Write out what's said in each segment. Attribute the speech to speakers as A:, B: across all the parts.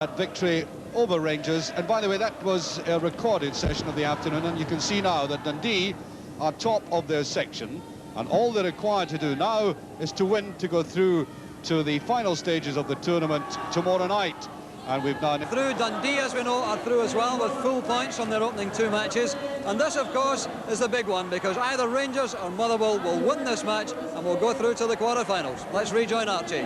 A: That victory over Rangers, and by the way, that was a recorded session of the afternoon, and you can see now that Dundee are top of their section, and all they're required to do now is to win to go through to the final stages of the tournament tomorrow night. And we've now
B: through. Dundee, as we know, are through as well with full points from their opening two matches, and this of course is the big one, because either Rangers or Motherwell will win this match and will go through to the quarter-finals. Let's rejoin Archie.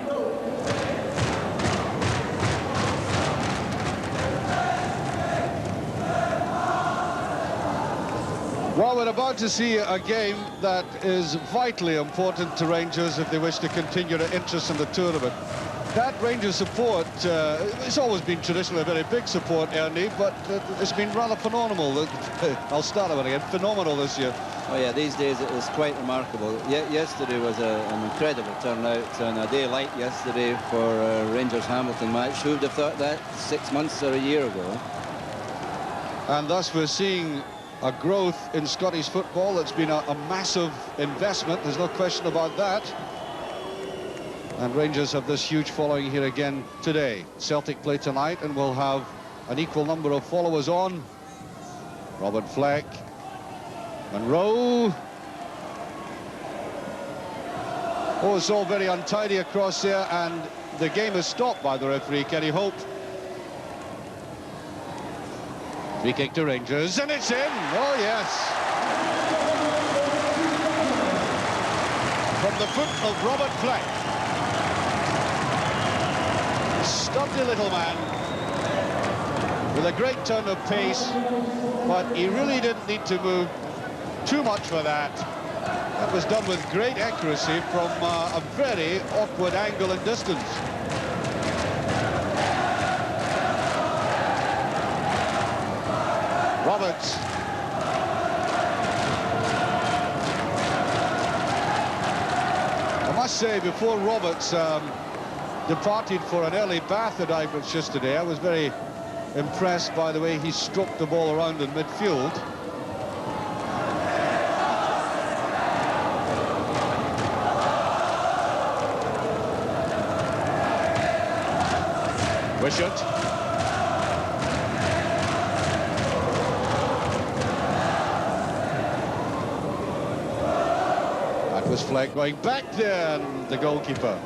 A: Well, we're about to see a game that is vitally important to Rangers if they wish to continue their interest in the tournament. That Rangers support, it's always been traditionally a very big support, Ernie, but it's been rather phenomenal. I'll start over again, phenomenal this year.
C: Oh yeah, these days it is quite remarkable. Yesterday was an incredible turnout, and a day like yesterday for a Rangers-Hamilton match. Who would have thought that 6 months or a year ago?
A: And thus we're seeing a growth in Scottish football. It's been a massive investment, there's no question about that. And Rangers have this huge following here again today. Celtic play tonight and will have an equal number of followers on. Robert Fleck, Monroe. Oh, it's all very untidy across there, and the game is stopped by the referee, Kenny Hope. Free kick to Rangers, and it's in! Oh, yes! From the foot of Robert Fleck. Sturdy little man with a great turn of pace, but he really didn't need to move too much for that. That was done with great accuracy from a very awkward angle and distance. Roberts. I must say, before Roberts departed for an early bath at Ibrox yesterday, I was very impressed by the way he stroked the ball around in midfield. Wishart. That was Fleck going back there, and the goalkeeper.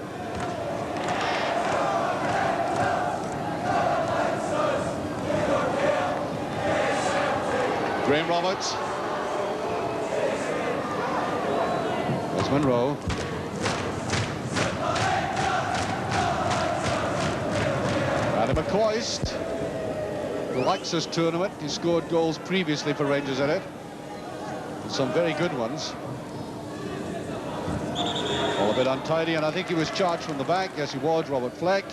A: Graham Roberts. There's Monroe. Adam McCoist. Who likes this tournament. He scored goals previously for Rangers in it. And some very good ones. All a bit untidy, and I think he was charged from the back. Yes, he was, Robert Fleck.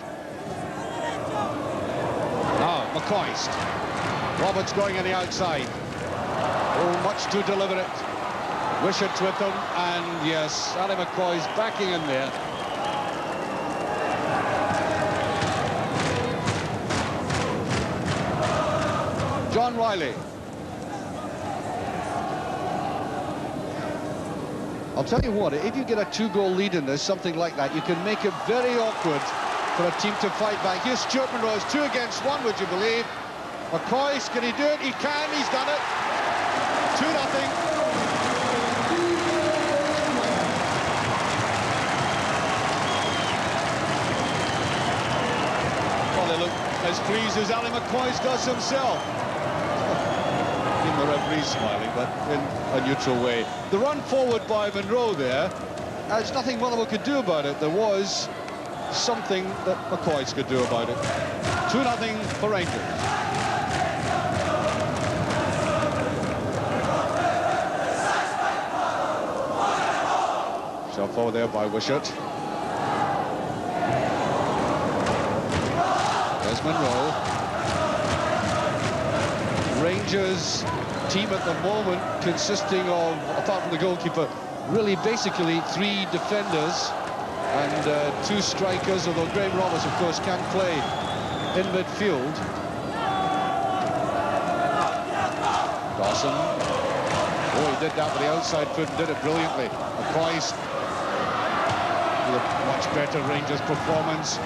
A: Now, McCoist. Roberts going on the outside. Oh, much too deliberate. Wishart's with him, and yes, Ali McCoy's backing in there. John Riley. I'll tell you what, if you get a two-goal lead in this, something like that, you can make it very awkward for a team to fight back. Here's Stuart Monroe, it's 2 against 1, would you believe? McCoist, can he do it? He can, he's done it. 2-0. Well, they look as pleased as Ali McCoist does himself. Even the referee's smiling, but in a neutral way. The run forward by Monroe there, there's nothing Motherwell could do about it. There was something that McCoist could do about it. 2-0 for Rangers. Shot forward there by Wishart. There's Monroe. Rangers team at the moment consisting of, apart from the goalkeeper, really basically 3 defenders and 2 strikers, although Graham Roberts, of course, can play in midfield. Dawson. Oh, he did that with the outside foot and did it brilliantly. McCoist. A much better Rangers performance.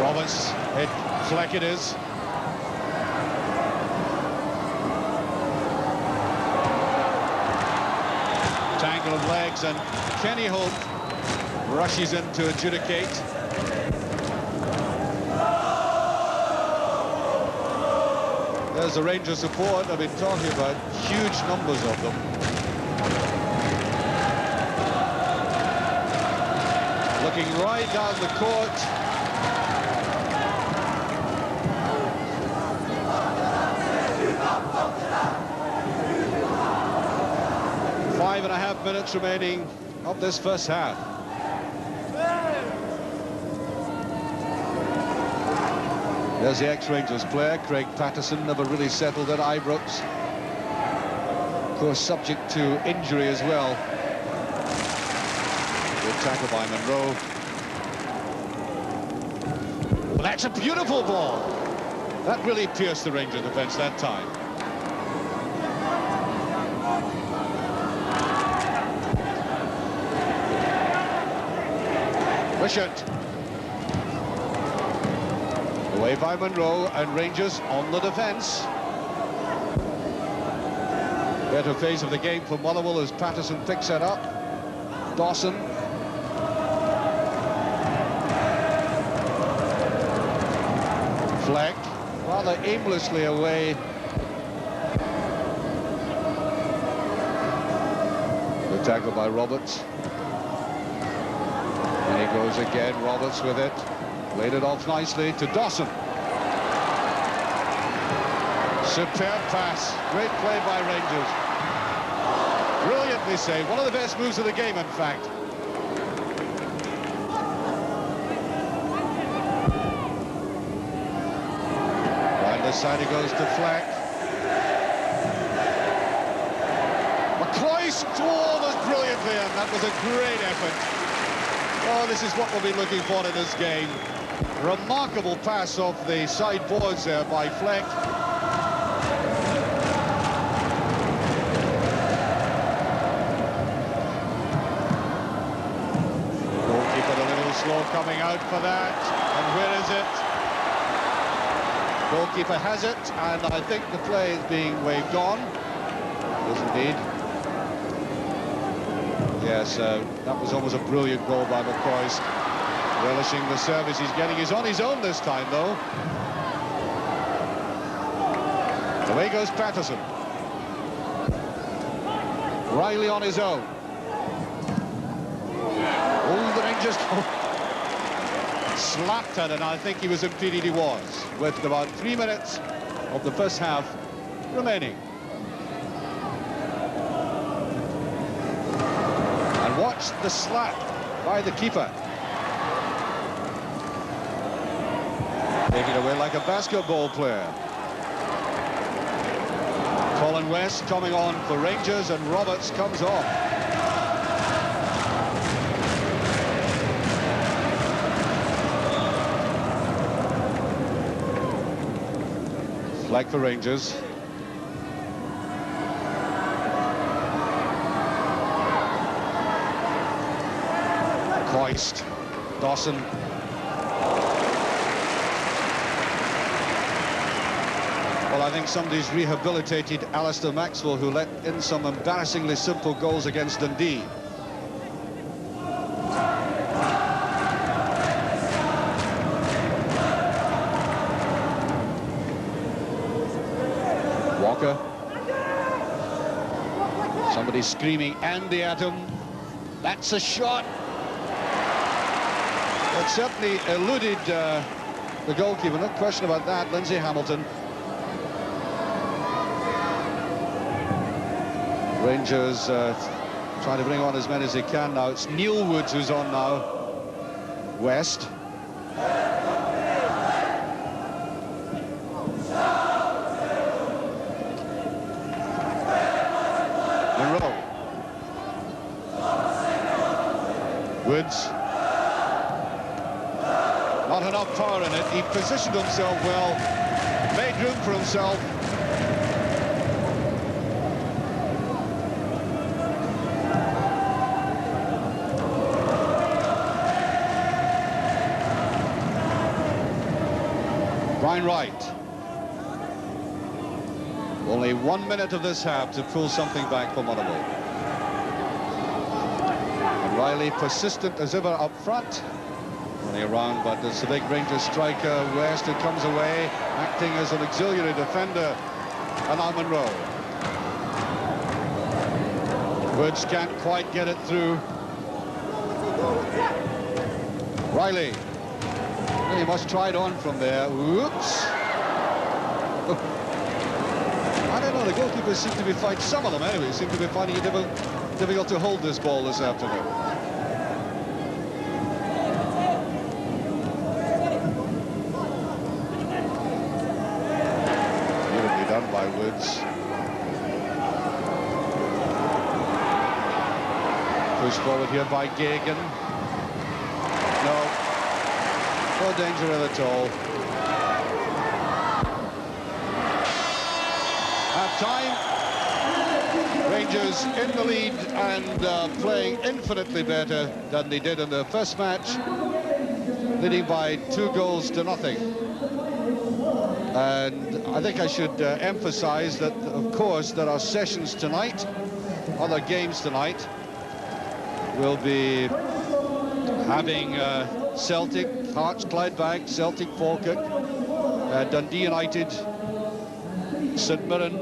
A: Roberts hit Fleck it is. Tangle of legs, and Kenny Holt rushes in to adjudicate. There's the Rangers support I've been talking about, huge numbers of them. Looking right down the court. Five and a half minutes remaining of this first half. There's the ex-Rangers player, Craig Patterson, never really settled at Ibrox. Of course, subject to injury as well. Good tackle by Monroe. Well, that's a beautiful ball. That really pierced the Rangers defence that time. Wishart. Away by Monroe, and Rangers on the defence. Better phase of the game for Motherwell as Patterson picks it up. Dawson. Fleck, rather aimlessly away. The tackle by Roberts. And he goes again, Roberts with it. Laid it off nicely to Dawson. Superb pass. Great play by Rangers. Brilliantly saved. One of the best moves of the game, in fact. Right this side he goes to Fleck. McCloy was brilliantly in. That was a great effort. Oh, this is what we'll be looking for in this game. Remarkable pass off the sideboards there by Fleck. Goalkeeper a little slow coming out for that. And where is it? Goalkeeper has it, and I think the play is being waved on. It is indeed. Yes, that was almost a brilliant goal by McCoy. Relishing the service he's getting. He's on his own this time, though. Away goes Patterson. Riley on his own. Oh, the Rangers slapped at it, and I think he was impeded. He was, with about 3 minutes of the first half remaining. And watch the slap by the keeper. Taking away like a basketball player. Colin West coming on for Rangers, and Roberts comes off. Flag for Rangers. Coist, Dawson. Well, I think somebody's rehabilitated Alistair Maxwell, who let in some embarrassingly simple goals against Dundee. Walker. Somebody screaming Andy at him. That's a shot. That certainly eluded the goalkeeper, no question about that. Lindsay Hamilton. Rangers trying to bring on as many as they can now. It's Neil Woods who's on now. West. Monroe. Woods. Not enough power in it. He positioned himself well, made room for himself. Brian Wright. Only 1 minute of this half to pull something back for Motherwell. And Riley persistent as ever up front. Running around, but it's a big Rangers striker. West, it comes away, acting as an auxiliary defender. And Al Monroe. Woods can't quite get it through. Riley. Well, he must try it on from there. Whoops. I don't know, the goalkeepers seem to be finding, some of them anyway, seem to be finding it difficult to hold this ball this afternoon. Beautifully done by Woods. Pushed forward here by Gagan. No danger at all. Half time. Rangers in the lead and playing infinitely better than they did in the first match, leading by 2-0. And I think I should emphasize that, of course, there are sessions tonight, other games tonight. We'll be having Celtic, Hearts, Clydebank, Celtic, Falkirk, Dundee United, St Mirren,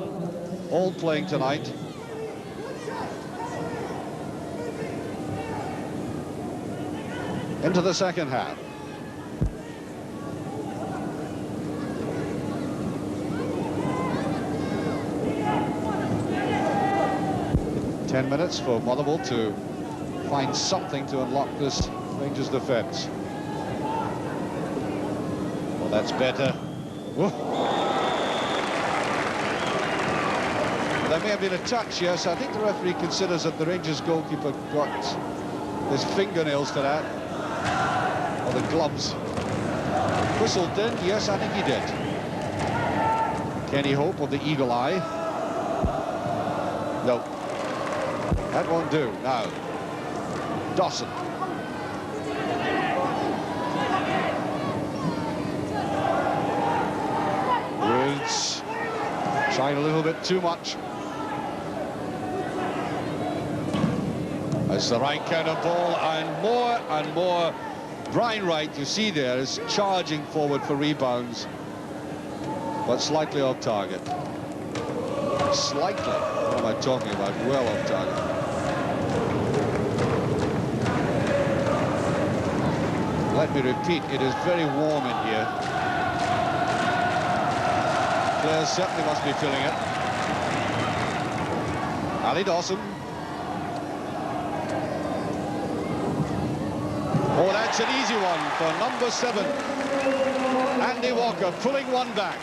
A: all playing tonight. Into the second half. Ten minutes for Motherwell to find something to unlock this Rangers defence. Well, that's better. Whoa. There may have been a touch, yes. I think the referee considers that the Rangers goalkeeper got his fingernails to that, or the gloves. Whistled in, yes, I think he did. Kenny Hope of the Eagle Eye. No, that won't do. Now, Dawson. Woods trying a little bit too much. It's the right kind of ball, and more. Brian Wright, you see there, is charging forward for rebounds, but slightly off target. Slightly. What am I talking about? Well off target. Let me repeat, it is very warm in here. Players certainly must be feeling it. Ali Dawson. Oh, that's an easy one for number 7. Andy Walker pulling one back.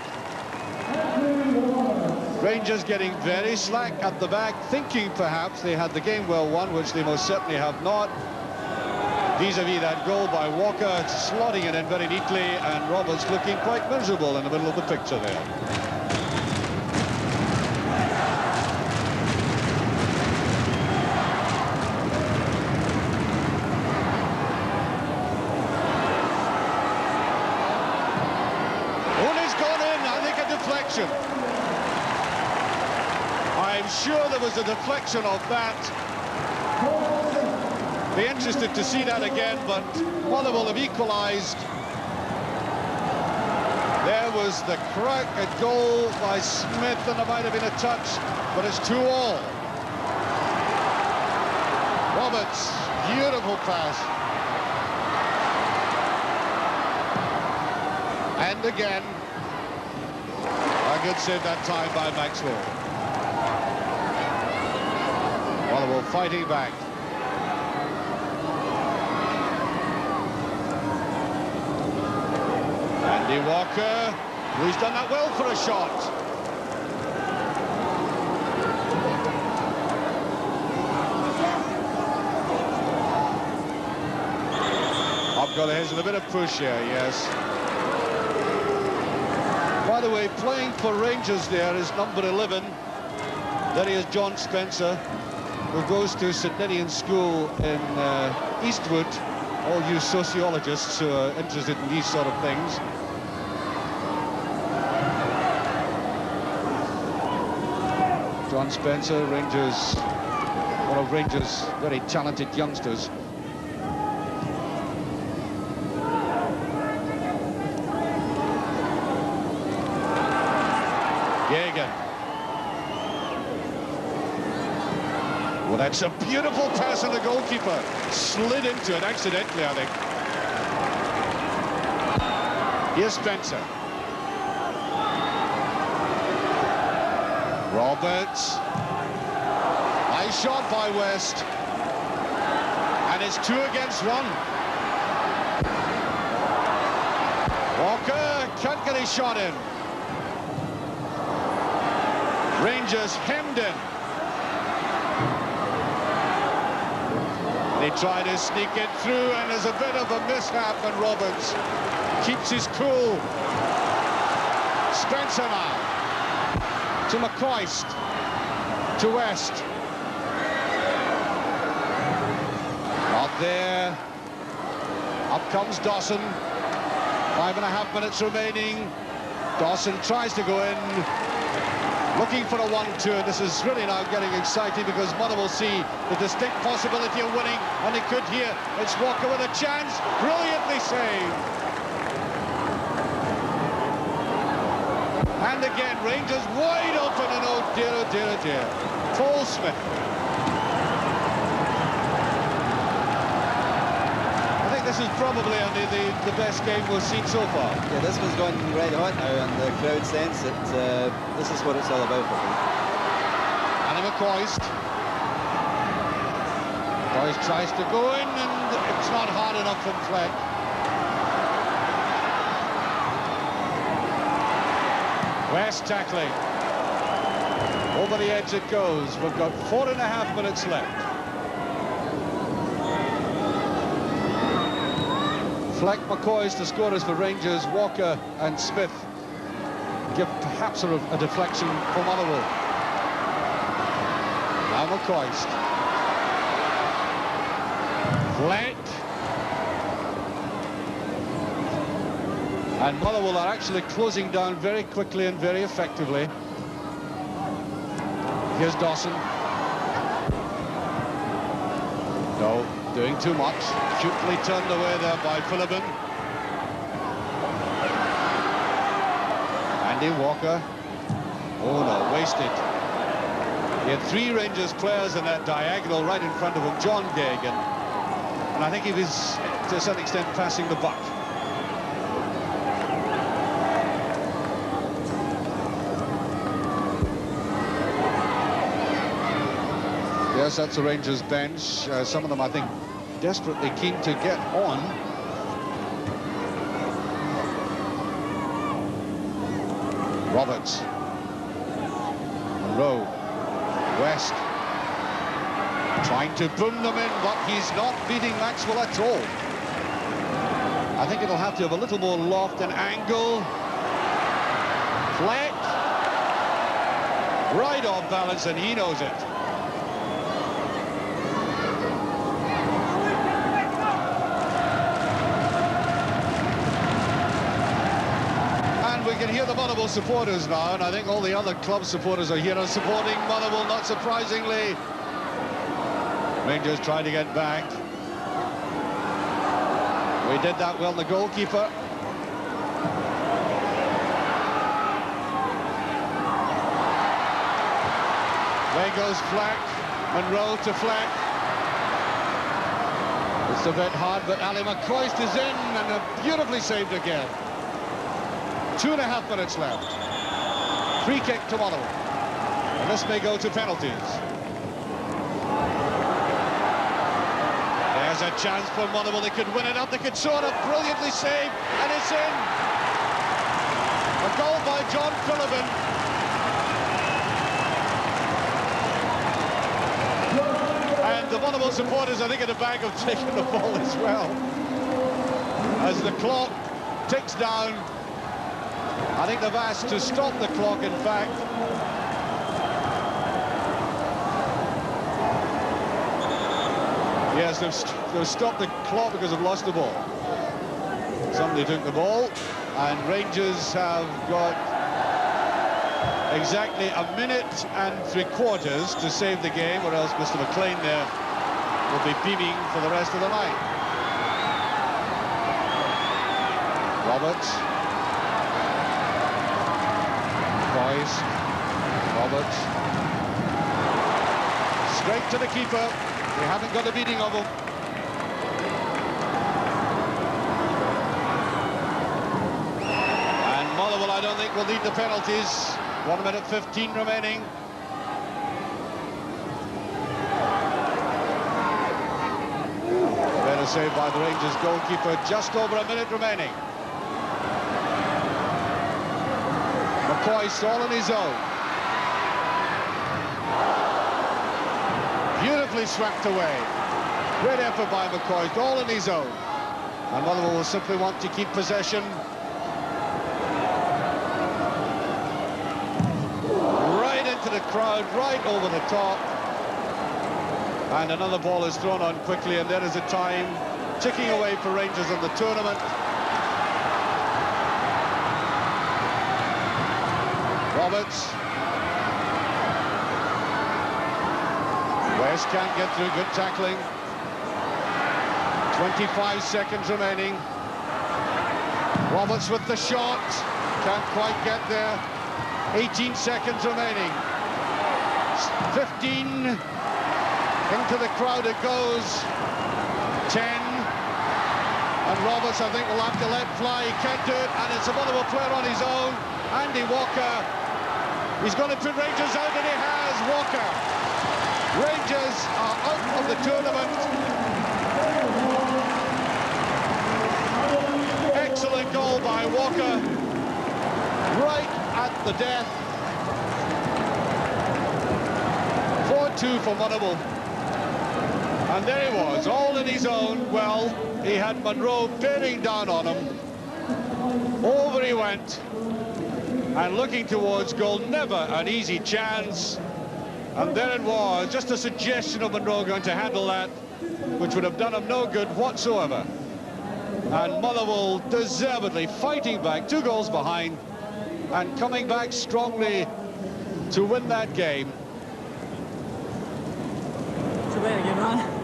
A: Rangers getting very slack at the back, thinking perhaps they had the game well won, which they most certainly have not. Vis-a-vis that goal by Walker, slotting it in very neatly, and Roberts looking quite miserable in the middle of the picture there. I'm sure there was a deflection of that. Be interested to see that again, but Motherwell have equalised. There was the crack at goal by Smith, and there might have been a touch, but it's 2-all. Roberts, beautiful pass. And again, a good save that time by Maxwell. Motherwell fighting back. Andy Walker, who's done that well for a shot. Up got his with a bit of push here, yes. By the way, playing for Rangers there is number 11. There he is, John Spencer, who goes to St Ninian School in Eastwood. All you sociologists who are interested in these sort of things. John Spencer, Rangers, one of Rangers' very talented youngsters. Gagan. Well, that's a beautiful pass on the goalkeeper. Slid into it accidentally, I think. Here's Spencer. Roberts. Nice shot by West. And it's 2 against 1. Walker can't get his shot in. Rangers hemmed in. They try to sneak it through, and there's a bit of a mishap, and Roberts keeps his cool. Spencer now. To McCoist. To West. Not there. Up comes Dawson. 5.5 minutes remaining. Dawson tries to go in. Looking for a 1-2. This is really now getting exciting because Motherwell see the distinct possibility of winning, and they could here. It's Walker with a chance. Brilliantly saved. And again, Rangers wide open, and oh dear, oh dear, oh dear. Paul Smith. I think this is probably only the best game we've seen so far.
C: Yeah, this one's gone red hot now, and the crowd sense that this is what it's all about for them.
A: Andy McCoist. McCoist tries to go in, and it's not hard enough from Fleck. West tackling. Over the edge it goes. We've got 4.5 minutes left. Fleck, McCoist, the scorers for Rangers. Walker and Smith give perhaps a deflection for Motherwell. Now McCoist. Fleck. And Motherwell are actually closing down very quickly and very effectively. Here's Dawson. No, doing too much. Cutely turned away there by Phillippen. Andy Walker. Oh no, wasted. He had 3 Rangers players in that diagonal right in front of him, John Gagan. And I think he was, to a certain extent, passing the buck. Yes, that's the Rangers bench. Some of them, I think, desperately keen to get on. Roberts. Monroe. West. Trying to boom them in, but he's not beating Maxwell at all. I think it'll have to have a little more loft and angle. Fleck. Right off balance, and he knows it. We can hear the Motherwell supporters now, and I think all the other club supporters are here and supporting Motherwell, not surprisingly. Rangers trying to get back. We did that well, the goalkeeper. There goes Fleck. Monroe to Fleck. It's a bit hard, but Ali McCoist is in, and beautifully saved again. 2.5 minutes left. Free kick to Motherwell. And this may go to penalties. There's a chance for Motherwell. They could win it up. They could sort of brilliantly save. And it's in. A goal by John Phillippen. And the Motherwell supporters, I think, in the back have taken the ball as well. As the clock ticks down. I think they've asked to stop the clock, in fact. Yes, they've stopped the clock because they've lost the ball. Somebody took the ball, and Rangers have got exactly a minute and 3/4 to save the game, or else Mr. McLean there will be beaming for the rest of the night. Roberts. Boys. Roberts. Straight to the keeper. They haven't got a beating of him. And Motherwell, I don't think, will need the penalties. 1 minute 15 remaining. Better saved by the Rangers goalkeeper. Just over a minute remaining. McCoy's all on his own. Beautifully swept away. Great effort by McCoy, all on his own. And Motherwell will simply want to keep possession. Right into the crowd, right over the top. And another ball is thrown on quickly, and there is a time ticking away for Rangers in the tournament. Roberts. West can't get through, good tackling. 25 seconds remaining. Roberts with the shot, can't quite get there. 18 seconds remaining. 15, into the crowd it goes. 10, and Roberts, I think, will have to let fly. He can't do it, and it's a Motherwell player on his own. Andy Walker, he's going to put Rangers out, and he has. Walker. Rangers are out of the tournament. Excellent goal by Walker. Right at the death. 4-2 for Motherwell. And there he was, all in his own. Well, he had Monroe bearing down on him. Over he went. And looking towards goal, never an easy chance. And there it was, just a suggestion of Monroe going to handle that, which would have done him no good whatsoever. And Motherwell deservedly fighting back, 2 goals behind, and coming back strongly to win that game.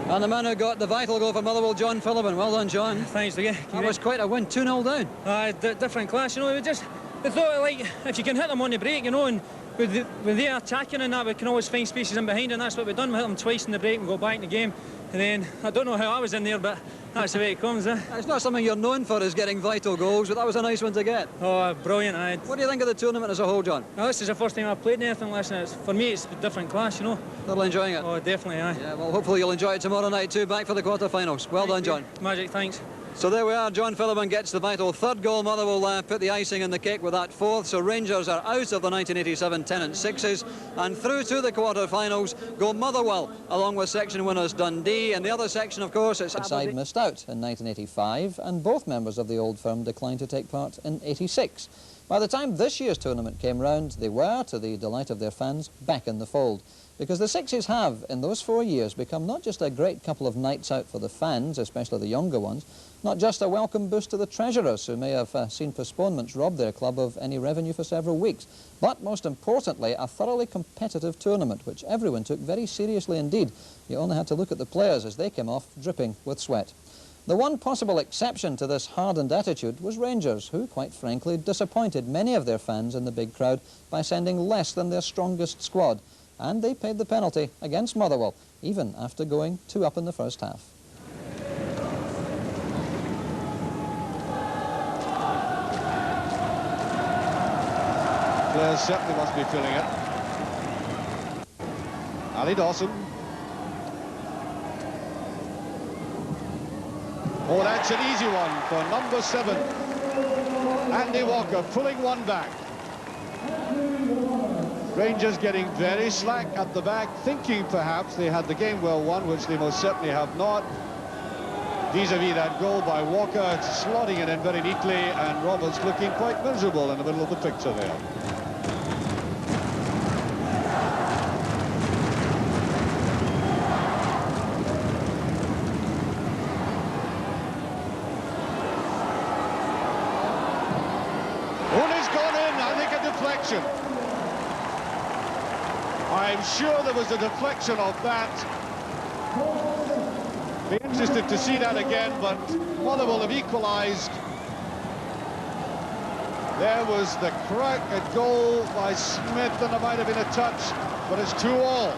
B: And the man who got the vital goal for Motherwell, John Phillippen. Well done, John.
D: Thanks again.
B: That was quite a win, 2-0 down.
D: Different class, you know. We thought, like, if you can hit them on the break, you know, and with their attacking and that, we can always find spaces in behind, and that's what we've done. We hit them twice in the break and go back in the game. And then, I don't know how I was in there, but that's the way it comes, eh?
B: It's not something you're known for, is getting vital goals, but that was a nice one to get.
D: Oh, brilliant.
B: What do you think of the tournament as a whole, John?
D: Now, this is the first time I've played anything like this. For me, it's a different class, you know.
B: Thoroughly enjoying it?
D: Oh, definitely, aye.
B: Yeah, well, hopefully you'll enjoy it tomorrow night too, back for the quarter-finals. Well done, John.
D: Magic, thanks.
B: So there we are, John Phillippen gets the vital 3rd goal. Motherwell put the icing on the cake with that 4th, so Rangers are out of the 1987 Tennant Sixes, and through to the quarter-finals go Motherwell, along with section winners Dundee, and the other section, of course, it's
E: Aberdeen. Side missed out in 1985, and both members of the old firm declined to take part in 86. By the time this year's tournament came round, they were, to the delight of their fans, back in the fold. Because the Sixes have, in those 4 years, become not just a great couple of nights out for the fans, especially the younger ones, not just a welcome boost to the treasurers, who may have seen postponements rob their club of any revenue for several weeks, but most importantly, a thoroughly competitive tournament, which everyone took very seriously indeed. You only had to look at the players as they came off dripping with sweat. The one possible exception to this hardened attitude was Rangers, who, quite frankly, disappointed many of their fans in the big crowd by sending less than their strongest squad. And they paid the penalty against Motherwell, even after going 2 up in the first half.
A: Players certainly must be feeling it. Ali Dawson. Oh, that's an easy one for number 7. Andy Walker pulling one back. Rangers getting very slack at the back, thinking perhaps they had the game well won, which they most certainly have not. Vis-a-vis that goal by Walker, slotting it in very neatly, and Roberts looking quite miserable in the middle of the picture there. One has gone in, I think a deflection. I'm sure there was a deflection of that. Be interested to see that again, but Motherwell have equalised. There was the crack at goal by Smith, and there might have been a touch, but it's 2-all.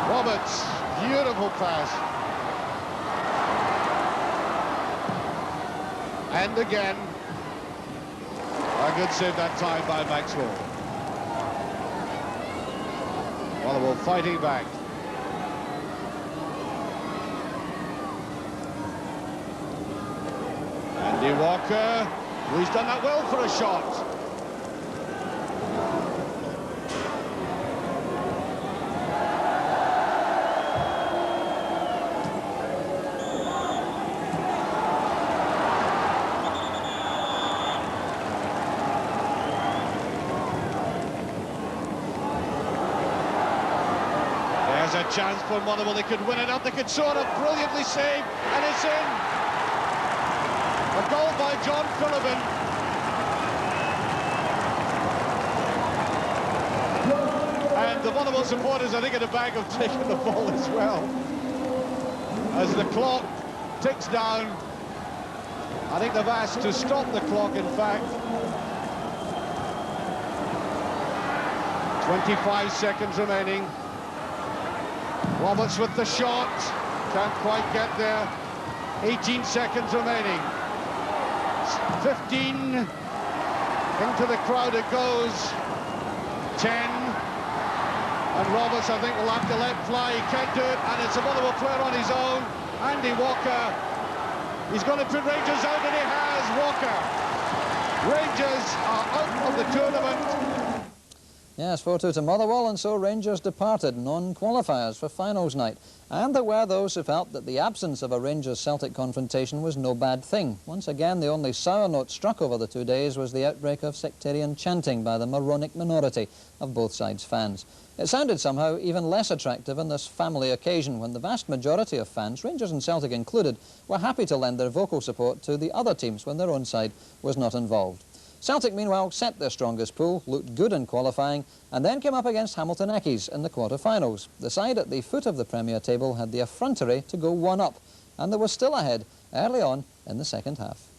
A: Roberts, beautiful pass. And again, a good save that time by Maxwell. Motherwell fighting back. Andy Walker, who's done that well for a shot. There's a chance for Motherwell. They could win it up. They could sort of brilliantly save, and it's in. A goal by John Phillippen. And the Motherwell supporters, I think, in the back have taken the ball as well. As the clock ticks down, I think they've asked to stop the clock, in fact. 25 seconds remaining. Roberts with the shot. Can't quite get there. 18 seconds remaining. 15. Into the crowd it goes. 10. And Roberts, I think, will have to let fly. He can't do it, and it's a Motherwell player on his own. Andy Walker. He's going to put Rangers out, and he has. Walker. Rangers are out of the tournament.
E: Yes, 4-2 to Motherwell, and so Rangers departed non-qualifiers for finals night. And there were those who felt that the absence of a Rangers-Celtic confrontation was no bad thing. Once again, the only sour note struck over the 2 days was the outbreak of sectarian chanting by the moronic minority of both sides' fans. It sounded somehow even less attractive on this family occasion when the vast majority of fans, Rangers and Celtic included, were happy to lend their vocal support to the other teams when their own side was not involved. Celtic, meanwhile, set their strongest pool, looked good in qualifying, and then came up against Hamilton Accies in the quarter-finals. The side at the foot of the Premier table had the effrontery to go one up, and there was still ahead early on in the second half.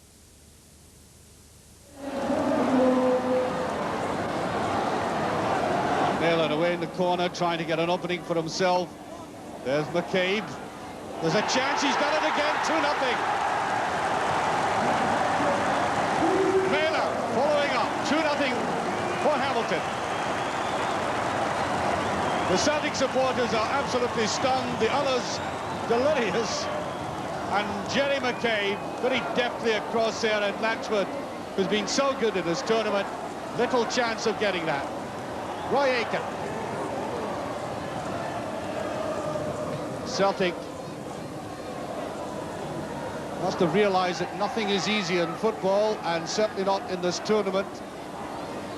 A: Naylor away in the corner, trying to get an opening for himself. There's McCabe. There's a chance, he's done it again, 2-0. 2-0 for Hamilton. The Celtic supporters are absolutely stunned, the others delirious. And Jerry McCabe, very deftly across there, and Latchford, who's been so good in this tournament, little chance of getting that. Roy Aitken. Celtic must have realised that nothing is easy in football, and certainly not in this tournament.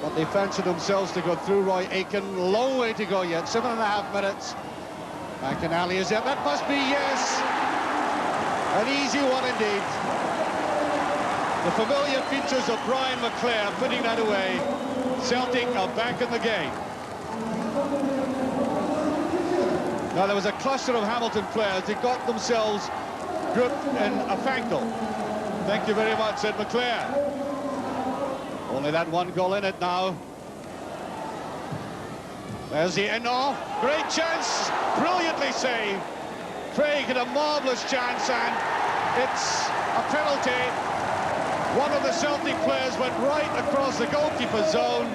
A: But they fancied themselves to go through. Roy Aitken, long way to go yet, 7.5 minutes. McInally is there, that must be, yes. An easy one indeed. The familiar features of Brian McClare putting that away. Celtic are back in the game. Now, there was a cluster of Hamilton players. They got themselves grouped in a fangle. Thank you very much, said McClare. Only that one goal in it now. There's the in-off. Great chance. Brilliantly saved. Craig had a marvellous chance, and it's a penalty. One of the Celtic players went right across the goalkeeper's zone.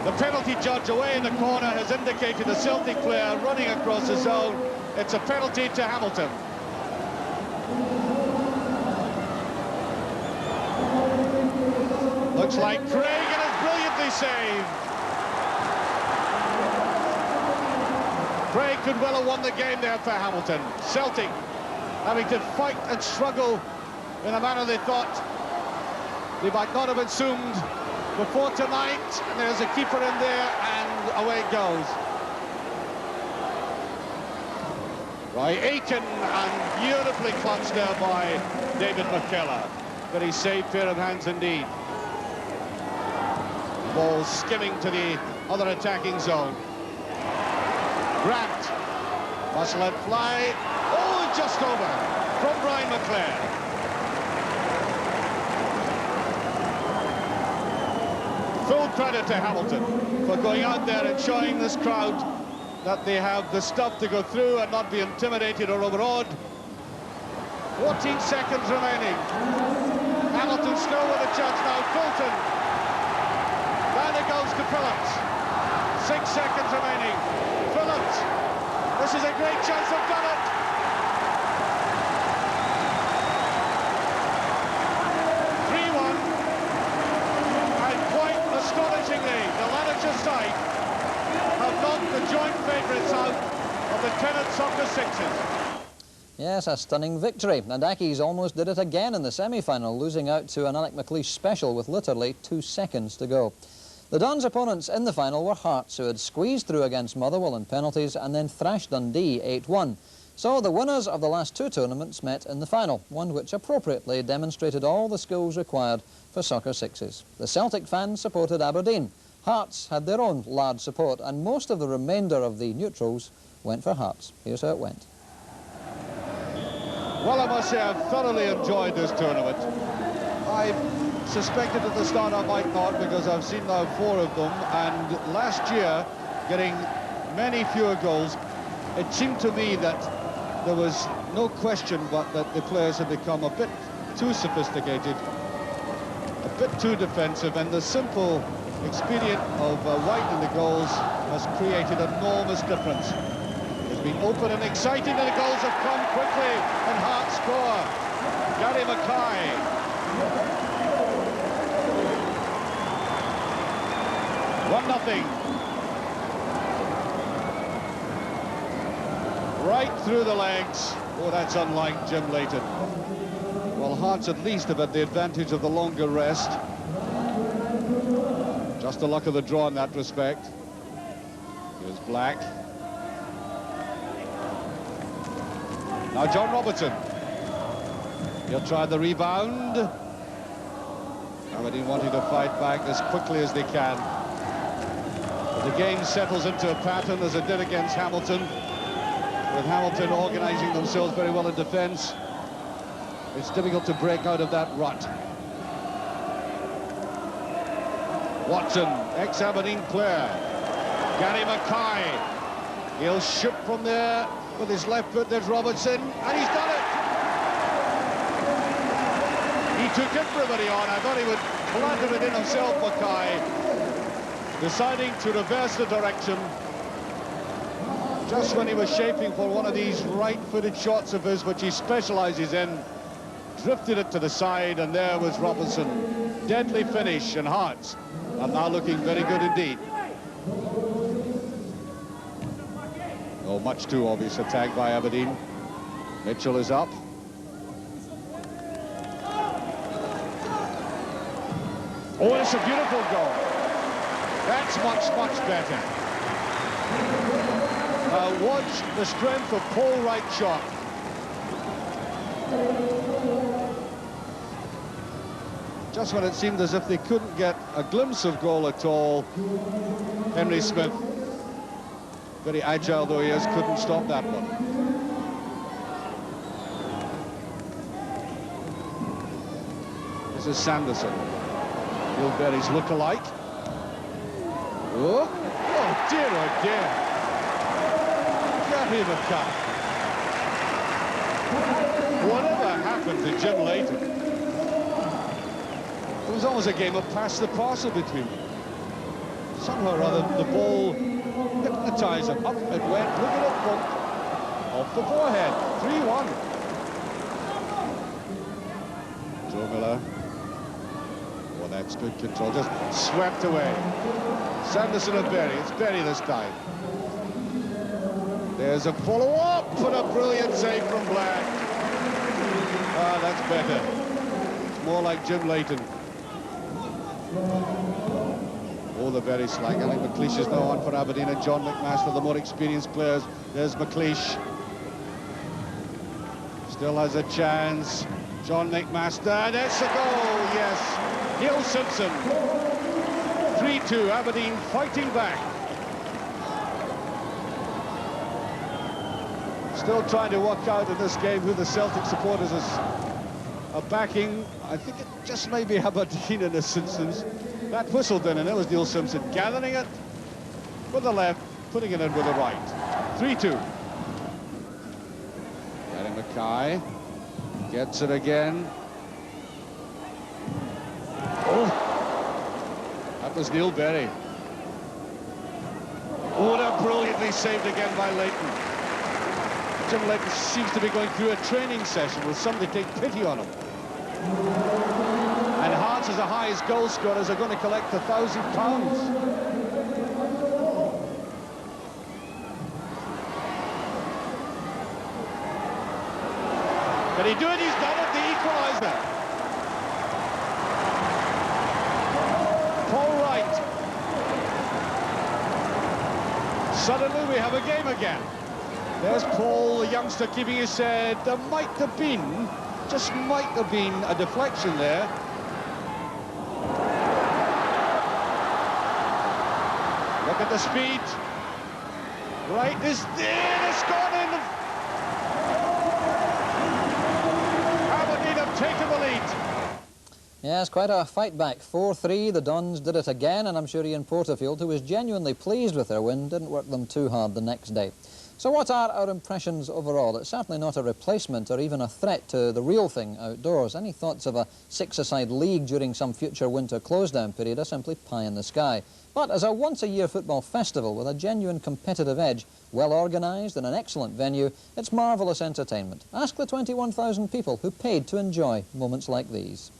A: The penalty judge away in the corner has indicated a Celtic player running across the zone. It's a penalty to Hamilton. Looks like Craig, and it's brilliantly saved. Craig could well have won the game there for Hamilton. Celtic having to fight and struggle in a manner they thought they might not have assumed before tonight. And there's a keeper in there, and away it goes. Roy Aitken, and beautifully clutched there by David McKellar. Very safe pair of hands indeed. Ball skimming to the other attacking zone. Grant must let fly. Oh, just over from Brian McClare. Full credit to Hamilton for going out there and showing this crowd that they have the stuff to go through and not be intimidated or overawed. 14 seconds remaining. Hamilton still with a chance now. Fulton. Down it goes to Phillips. 6 seconds remaining. Phillips. This is a great chance. They've done it. 3-1. And quite astonishingly, the Lanarkshire side have knocked the joint favourites out of the Tennant Soccer Sixes.
E: Yes, a stunning victory, and Accies almost did it again in the semi-final, losing out to an Alec McLeish special with literally 2 seconds to go. The Dons' opponents in the final were Hearts, who had squeezed through against Motherwell in penalties and then thrashed Dundee 8-1. So the winners of the last 2 tournaments met in the final, one which appropriately demonstrated all the skills required for Soccer Sixes. The Celtic fans supported Aberdeen. Hearts had their own large support, and most of the remainder of the neutrals went for Hearts. Here's how it went.
A: Well, I must say I've thoroughly enjoyed this tournament. I suspected at the start I might not, because I've seen now 4 of them, and last year, getting many fewer goals, it seemed to me that there was no question but that the players had become a bit too sophisticated, a bit too defensive, and the simple expedient of widening the goals has created enormous difference. It's been open and exciting, and the goals have come quickly, and Hearts score. Gary Mackay. 1-0. Right through the legs. Oh, that's unlike Jim Leighton. Well, Hearts at least have had the advantage of the longer rest. Just the luck of the draw in that respect. Here's Black. Now John Robertson. He'll try the rebound. Aberdeen wanting to fight back as quickly as they can. But the game settles into a pattern as it did against Hamilton, with Hamilton organising themselves very well in defence. It's difficult to break out of that rut. Watson, ex-Aberdeen player. Gary Mackay. He'll shoot from there with his left foot. There's Robertson, and he's done it. He took everybody on. I thought he would planted it in himself, Mackay, deciding to reverse the direction just when he was shaping for one of these right-footed shots of his, which he specialises in. Drifted it to the side, and there was Robertson. Deadly finish, and Hearts are now looking very good indeed. Oh, much too obvious attack by Aberdeen. Mitchell is up. Oh, it's a beautiful goal. That's much better. Watch the strength of Paul Wright's shot. Just when it seemed as if they couldn't get a glimpse of goal at all, Henry Smith, very agile though he is, couldn't stop that one. This is Sanderson, Gilberry's look-alike. Oh dear, oh dear. Gary Mackay. Whatever happened to Jim Leighton? It was almost a game of pass the parcel between them. Somehow or other, the ball hypnotised him. Up it went, look at it, bumped off the forehead. 3-1. Joe Miller. Oh, that's good control, just swept away. Sanderson and Berry, it's Berry this time. There's a follow-up and a brilliant save from Black. Ah, that's better. It's more like Jim Leighton. Oh, the very slack. I think McLeish is now on for Aberdeen, and John McMaster, the more experienced players. There's McLeish. Still has a chance. John McMaster, that's a goal, yes. Neil Simpson. 3-2, Aberdeen fighting back. Still trying to work out in this game who the Celtic supporters are backing. I think it just may be Aberdeen in this instance. That whistled in, and it was Neil Simpson gathering it with the left, putting it in with the right. 3-2. Gary Mackay gets it again. Oh, that was Neil Berry. Oh, they're brilliantly saved again by Leighton. Jim Leighton seems to be going through a training session. Will somebody take pity on him? And Hearts, as the highest goal scorers, are going to collect £1,000. Can he do it? He's done it, the equaliser. Paul Wright. Suddenly we have a game again. There's Paul, the youngster, keeping his head. There might have been, just might have been, a deflection there. Look at the speed. Wright is there, it's gone in. Aberdeen have taken the lead.
E: Yes, quite a fight back. 4-3, the Dons did it again, and I'm sure Ian Porterfield, who was genuinely pleased with their win, didn't work them too hard the next day. So what are our impressions overall? It's certainly not a replacement or even a threat to the real thing outdoors. Any thoughts of a six-a-side league during some future winter close-down period are simply pie in the sky. But as a once-a-year football festival with a genuine competitive edge, well organised and an excellent venue, it's marvellous entertainment. Ask the 21,000 people who paid to enjoy moments like these.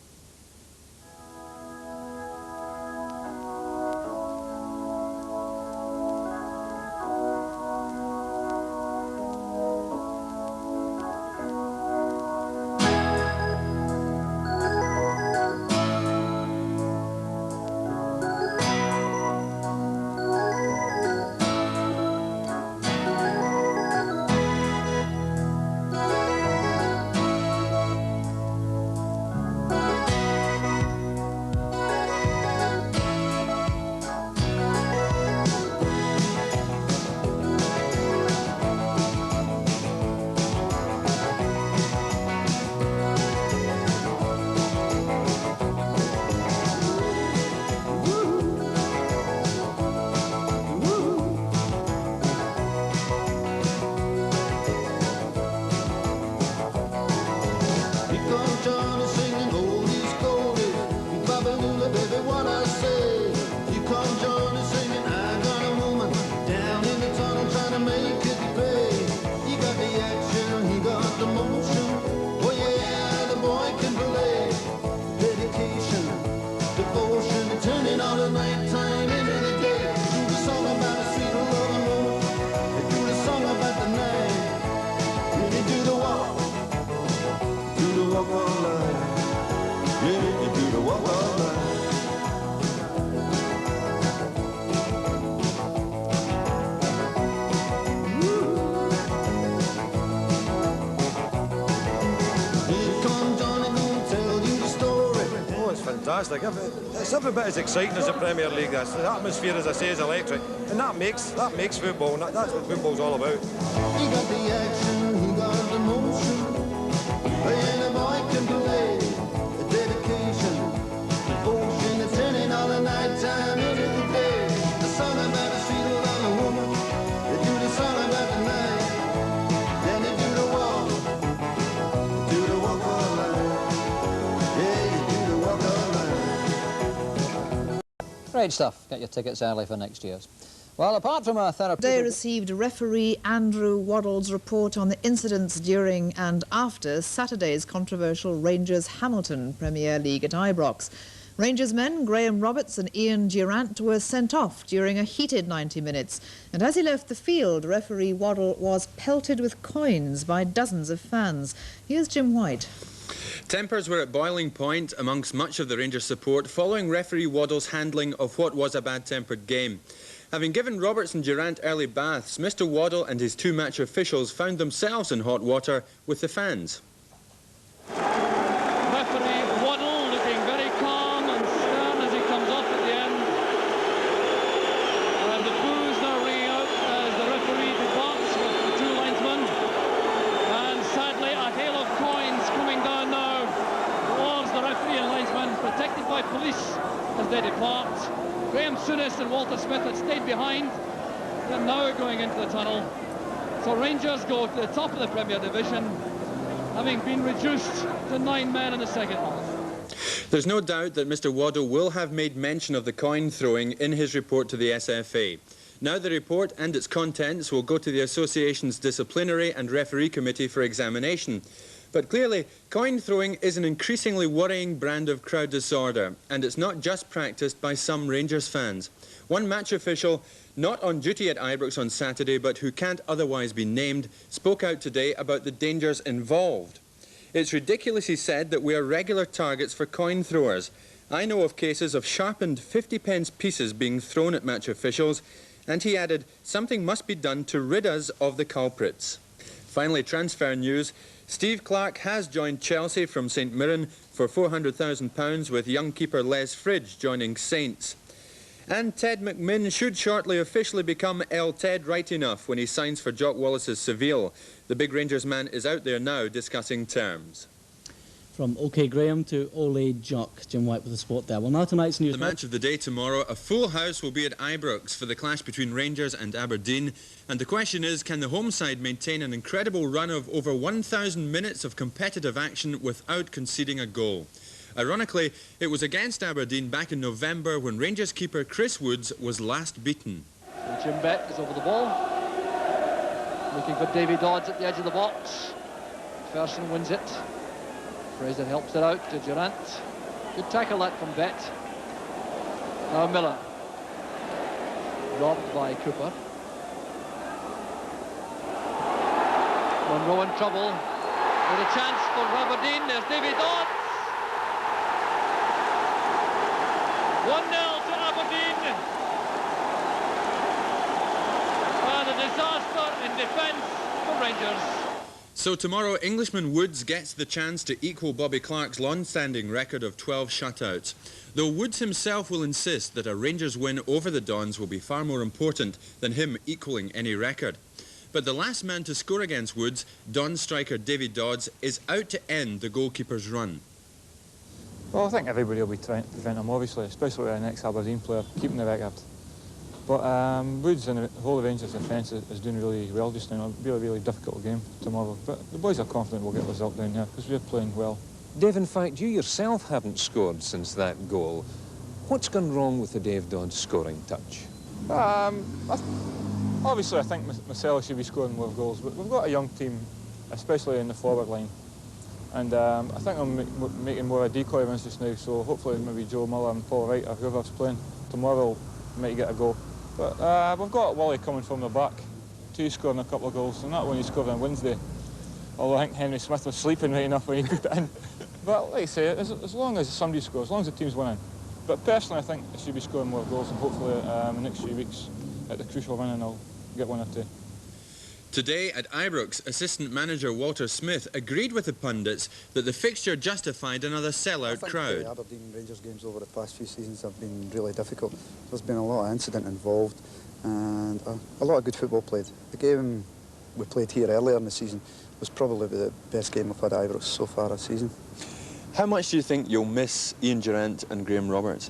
F: Fantastic. It's every bit as exciting as the Premier League. The atmosphere, as I say, is electric, and that makes football. And that's what football's all about.
G: He got the action, he got the motion. Any boy can play. The dedication, devotion, the turning all the night time into the day. The song about the street around the woman. They do the song about the night. Then they do the walk. Do the walk all night. Yeah, you do the walk all night.
E: Great stuff. Get your tickets early for next year's. Well, apart from our therapy...
H: They received referee Andrew Waddle's report on the incidents during and after Saturday's controversial Rangers-Hamilton Premier League at Ibrox. Rangers men Graham Roberts and Ian Durant were sent off during a heated 90 minutes. And as he left the field, referee Waddle was pelted with coins by dozens of fans. Here's Jim White.
I: Tempers were at boiling point amongst much of the Rangers support following referee Waddle's handling of what was a bad-tempered game. Having given Roberts and Durant early baths, Mr Waddle and his two match officials found themselves in hot water with the fans.
J: Referee Waddle looking very calm and stern as he comes off at the end. release as they depart. Graham Souness and Walter Smith had stayed behind. They're now going into the tunnel. So Rangers go to the top of the Premier Division, having been reduced to 9 men in the second half.
I: There's no doubt that Mr Waddle will have made mention of the coin throwing in his report to the SFA. Now the report and its contents will go to the Association's Disciplinary and Referee Committee for examination. But clearly, coin throwing is an increasingly worrying brand of crowd disorder, and it's not just practised by some Rangers fans. One match official, not on duty at Ibrox on Saturday, but who can't otherwise be named, spoke out today about the dangers involved. It's ridiculous, he said, that we are regular targets for coin throwers. I know of cases of sharpened 50-pence pieces being thrown at match officials, and he added, something must be done to rid us of the culprits. Finally, transfer news. Steve Clarke has joined Chelsea from St Mirren for £400,000, with young keeper Les Fridge joining Saints. And Ted McMinn should shortly officially become El Ted right enough when he signs for Jock Wallace's Seville. The big Rangers man is out there now discussing terms.
K: From OK Graham to Ole Jock, Jim White with the sport there. Well, now tonight's news.
I: The match of the day tomorrow, a full house will be at Ibrox for the clash between Rangers and Aberdeen. And the question is, can the home side maintain an incredible run of over 1,000 minutes of competitive action without conceding a goal? Ironically, it was against Aberdeen back in November when Rangers keeper Chris Woods was last beaten.
J: So Jim Beck is over the ball, looking for Davy Dodds at the edge of the box. Ferguson wins it. Fraser helps it out to Durant. Good tackle that from Bett. Now Miller. Robbed by Cooper. Monroe in trouble. With a chance for Aberdeen. There's Davy Dodds. 1-0 to Aberdeen. And a disaster in defence for Rangers.
I: So tomorrow, Englishman Woods gets the chance to equal Bobby Clark's long-standing record of 12 shutouts. Though Woods himself will insist that a Rangers win over the Dons will be far more important than him equalling any record. But the last man to score against Woods, Don striker Davy Dodds, is out to end the goalkeeper's run.
L: Well, I think everybody will be trying to prevent him, obviously, especially with an ex-Aberdeen player keeping the record. But Woods and the whole of Rangers' defence is doing really well just now. It'll be a really difficult game tomorrow. But the boys are confident we'll get a result down here because we're playing well.
M: Dave, in fact, you yourself haven't scored since that goal. What's gone wrong with the Dave Dodds scoring touch?
L: Obviously, I think myself should be scoring more goals, but we've got a young team, especially in the forward line. And I think I'm making more of a decoy runs just now, so hopefully maybe Joe Muller and Paul Wright or whoever's playing tomorrow might get a goal. But we've got Wally coming from the back, too, scoring a couple of goals, and that one he scored on Wednesday. Although I think Henry Smith was sleeping right enough when he put it in. But like I say, as long as somebody scores, as long as the team's winning. But personally, I think I should be scoring more goals, and hopefully in the next few weeks at the crucial running I'll get one or two.
I: Today at Ibrox, assistant manager Walter Smith agreed with the pundits that the fixture justified another sellout crowd.
N: The Aberdeen Rangers games over the past few seasons have been really difficult. There's been a lot of incident involved and a lot of good football played. The game we played here earlier in the season was probably the best game we've had at Ibrox so far this season.
I: How much do you think you'll miss Ian Durant and Graham Roberts?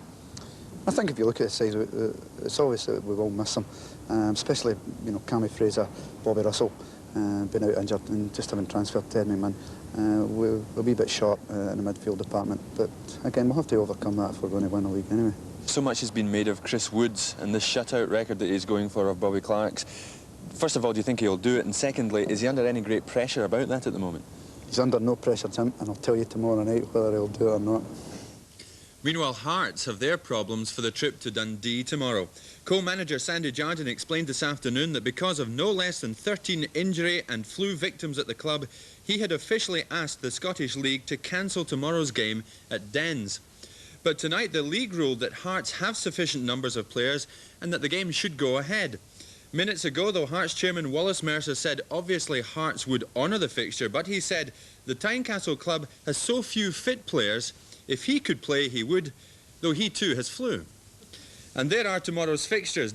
N: I think if you look at the size, it's obvious that we will miss them, especially, you know, Cammy Fraser, Bobby Russell, been out injured and just having transferred Ted McMinn. We're a wee bit short in the midfield department, but again, we'll have to overcome that if we're going to win the league anyway.
I: So much has been made of Chris Woods and this shutout record that he's going for of Bobby Clark's. First of all, do you think he'll do it? And secondly, is he under any great pressure about that at the moment?
N: He's under no pressure, Tim, and I'll tell you tomorrow night whether he'll do it or not.
I: Meanwhile, Hearts have their problems for the trip to Dundee tomorrow. Co-manager Sandy Jardine explained this afternoon that because of no less than 13 injury and flu victims at the club, he had officially asked the Scottish League to cancel tomorrow's game at Dens. But tonight the league ruled that Hearts have sufficient numbers of players and that the game should go ahead. Minutes ago, though, Hearts chairman Wallace Mercer said obviously Hearts would honour the fixture, but he said the Tynecastle club has so few fit players. If he could play, he would, though he too has flu. And there are tomorrow's fixtures.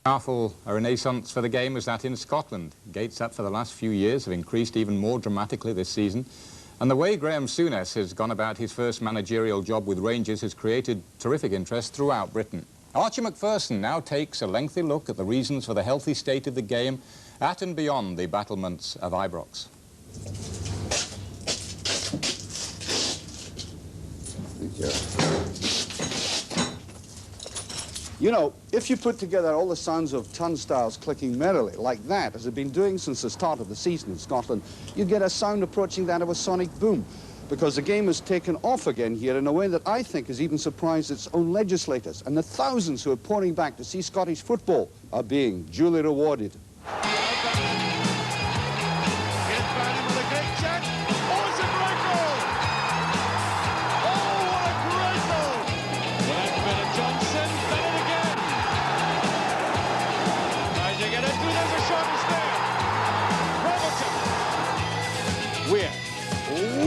O: Powerful a renaissance for the game was that in Scotland. Gates up for the last few years have increased even more dramatically this season. And the way Graham Souness has gone about his first managerial job with Rangers has created terrific interest throughout Britain. Archie Macpherson now takes a lengthy look at the reasons for the healthy state of the game at and beyond the battlements of Ibrox.
A: You know, if you put together all the sounds of turnstiles clicking merrily, like that, as they've been doing since the start of the season in Scotland, you get a sound approaching that of a sonic boom, because the game has taken off again here in a way that I think has even surprised its own legislators, and the thousands who are pouring back to see Scottish football are being duly rewarded.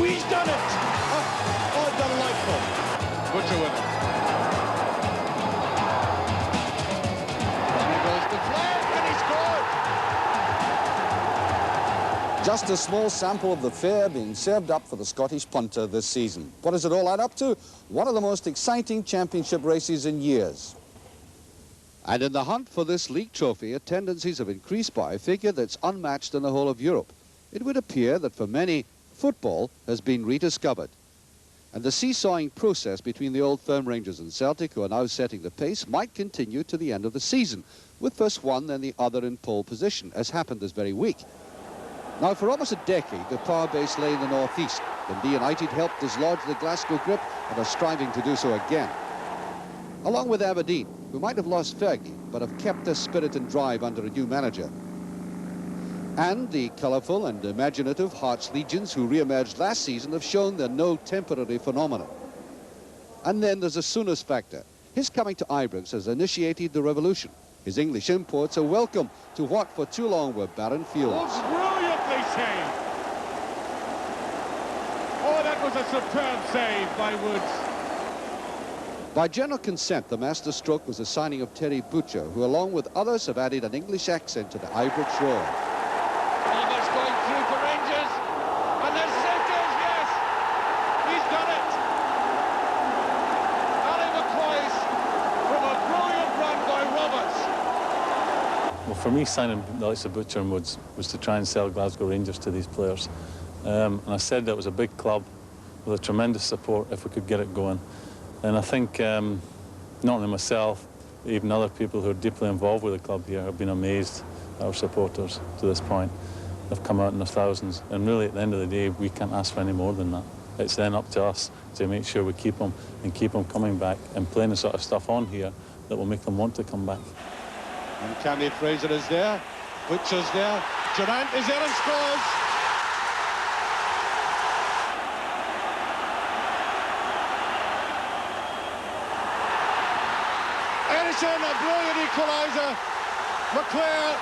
P: He's done it! Oh, delightful. Butcher with it. Here goes the flag, and he scored!
A: Just a small sample of the fare being served up for the Scottish punter this season. What does it all add up to? One of the most exciting championship races in years. And in the hunt for this league trophy, attendances have increased by a figure that's unmatched in the whole of Europe. It would appear that for many, football has been rediscovered. And the seesawing process between the Old Firm Rangers and Celtic, who are now setting the pace, might continue to the end of the season, with first one then the other in pole position, as happened this very week. Now, for almost a decade, the power base lay in the northeast. Dundee United helped dislodge the Glasgow grip and are striving to do so again. Along with Aberdeen, who might have lost Fergie, but have kept their spirit and drive under a new manager. And the colourful and imaginative Hearts Legions, who re-emerged last season, have shown they're no temporary phenomenon. And then there's a Souness factor. His coming to Ibrox has initiated the revolution. His English imports are welcome to what for too long were barren fields.
P: Oh, brilliantly saved. Oh, that was a superb save by Woods.
A: By general consent, the master stroke was the signing of Terry Butcher, who along with others have added an English accent to the Ibrox roar.
P: Almost going through for Rangers, and there's Celtic, yes, he's done it. Ali McCoy's from a brilliant run by Roberts.
Q: Well, for me, signing the likes of Butcher and Woods was to try and sell Glasgow Rangers to these players. And I said that it was a big club with a tremendous support if we could get it going. And I think not only myself, even other people who are deeply involved with the club here have been amazed at our supporters to this point. They've come out in their thousands, and really at the end of the day, we can't ask for any more than that. It's then up to us to make sure we keep them and keep them coming back and playing the sort of stuff on here that will make them want to come back.
A: And Cammy Fraser is there, Butcher's there, Durant is there and scores! A brilliant equaliser. McClare.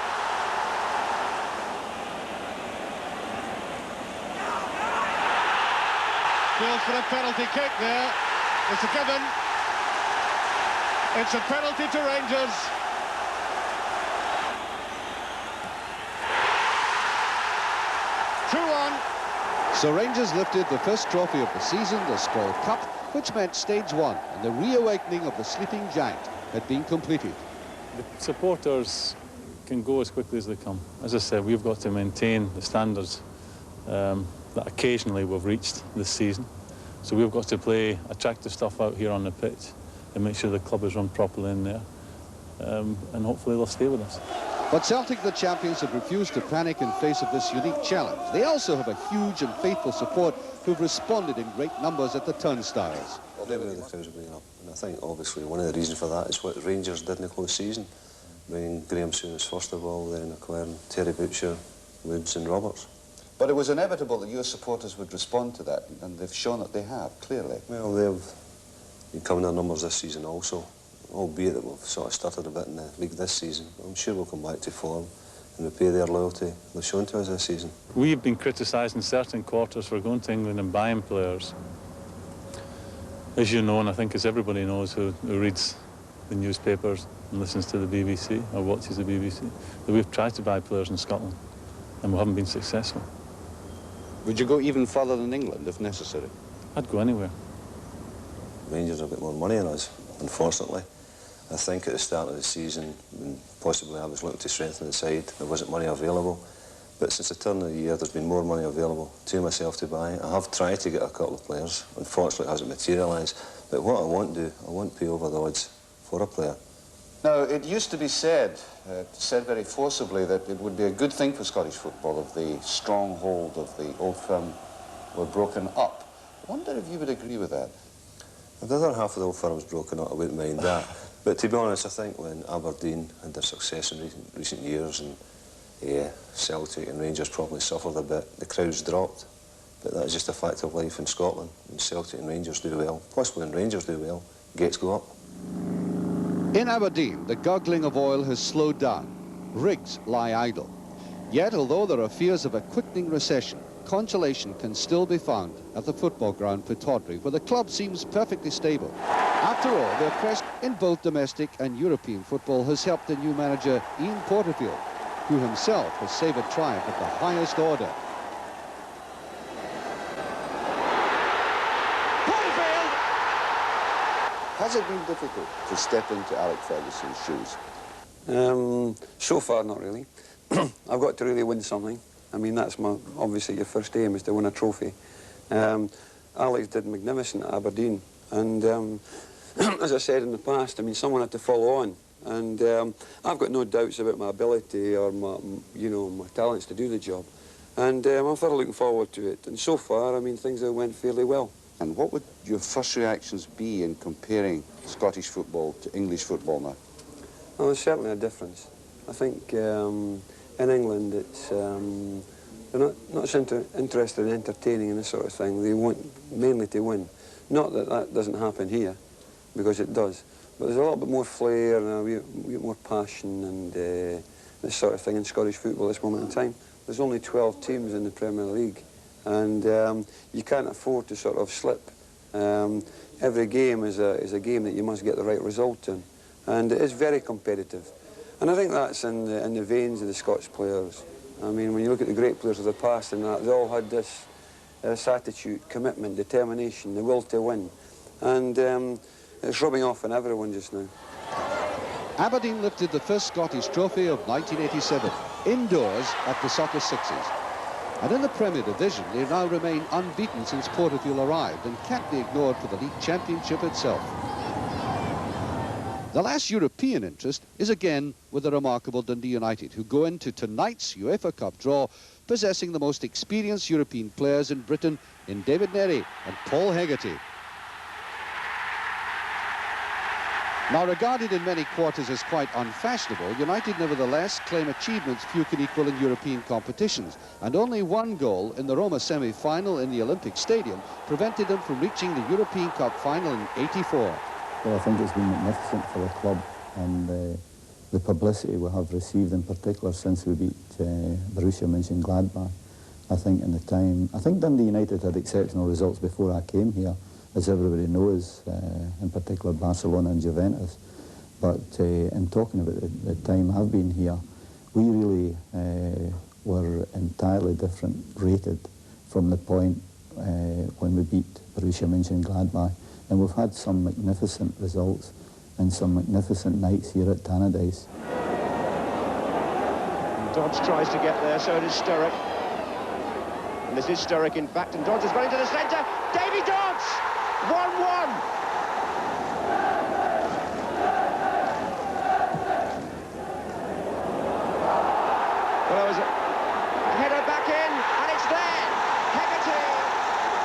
A: Feels for a penalty kick there. It's a given. It's a penalty to Rangers. So Rangers lifted the first trophy of the season, the Skoll Cup, which meant stage one, and the reawakening of the sleeping giant had been completed.
Q: The supporters can go as quickly as they come. As I said, we've got to maintain the standards that occasionally we've reached this season. So we've got to play attractive stuff out here on the pitch and make sure the club is run properly in there. And hopefully they'll stay with us.
A: But Celtic, the champions, have refused to panic in face of this unique challenge. They also have a huge and faithful support who've responded in great numbers at the turnstiles.
R: Everywhere the crowds are bringing up, and I think obviously one of the reasons for that is what Rangers did in the close season, bringing Graham Souness first of all, then acquiring Terry Butcher, Woods and Roberts.
A: But it was inevitable that your supporters would respond to that, and they've shown that they have, clearly.
R: Well, they've been coming their numbers this season also, albeit that we've sort of stuttered a bit in the league this season. I'm sure we'll come back to form and repay their loyalty they've shown to us this season.
Q: We've been criticised in certain quarters for going to England and buying players. As you know, and I think as everybody knows who reads the newspapers and listens to the BBC or watches the BBC, that we've tried to buy players in Scotland and we haven't been successful.
S: Would you go even further than England if necessary?
Q: I'd go anywhere.
R: Rangers have got more money than us, unfortunately. I think at the start of the season, when possibly I was looking to strengthen the side, there wasn't money available. But since the turn of the year, there's been more money available to myself to buy. I have tried to get a couple of players. Unfortunately, it hasn't materialised. But what I want to do, I want to pay over the odds for a player.
S: Now, it used to be said very forcibly, that it would be a good thing for Scottish football if the stronghold of the Old Firm were broken up. I wonder if you would agree with that.
R: If the other half of the Old Firm was broken up, I wouldn't mind that. But to be honest, I think when Aberdeen had their success in recent years and Celtic and Rangers probably suffered a bit, the crowds dropped. But that's just a fact of life in Scotland. When Celtic and Rangers do well, possibly when Rangers do well, gates go up.
A: In Aberdeen, the guggling of oil has slowed down. Rigs lie idle. Yet, although there are fears of a quickening recession, consolation can still be found at the football ground for Tawdry, where the club seems perfectly stable. After all, their press in both domestic and European football has helped the new manager Ian Porterfield, who himself has savoured triumph at the highest order.
S: Has it been difficult to step into Alec Ferguson's shoes?
T: So far, not really. I've got to really win something. I mean, that's obviously your first aim is to win a trophy. Alex did magnificent at Aberdeen, and as I said in the past, I mean, someone had to follow on, and I've got no doubts about my ability or my talents to do the job, and I'm thoroughly looking forward to it. And so far, I mean, things have went fairly well.
S: And what would your first reactions be in comparing Scottish football to English football now?
T: Well, there's certainly a difference. I think in England, it's they're not so interested in entertaining and this sort of thing. They want mainly to win. Not that that doesn't happen here, because it does. But there's a little bit more flair and a bit more passion and this sort of thing in Scottish football at this moment in time. There's only 12 teams in the Premier League, and you can't afford to sort of slip. Every game is a game that you must get the right result in, and it is very competitive. And I think that's in the veins of the Scots players. I mean, when you look at the great players of the past and that, they all had this attitude, commitment, determination, the will to win. And it's rubbing off on everyone just now.
A: Aberdeen lifted the first Scottish trophy of 1987, indoors at the Soccer Sixes. And in the Premier Division, they now remain unbeaten since Porterfield arrived and can't be ignored for the league championship itself. The last European interest is again with the remarkable Dundee United, who go into tonight's UEFA Cup draw possessing the most experienced European players in Britain in David Nerey and Paul Hegarty. Now, regarded in many quarters as quite unfashionable, United nevertheless claim achievements few can equal in European competitions, and only one goal in the Roma semi-final in the Olympic Stadium prevented them from reaching the European Cup final in '84.
U: Well, I think it's been magnificent for the club, and the publicity we have received in particular since we beat Borussia Mönchengladbach. I think in the time, I think Dundee United had exceptional results before I came here, as everybody knows, in particular Barcelona and Juventus. But in talking about the time I've been here, we really were entirely different rated from the point when we beat Borussia Mönchengladbach. And we've had some magnificent results and some magnificent nights here at Tannadice.
V: Dodds tries to get there, so does Sturrock. And this is Sturrock, in fact, and Dodds is running to the centre. Davy Dodds! 1-1! Well, there was a header back in, and it's there! Hegarty!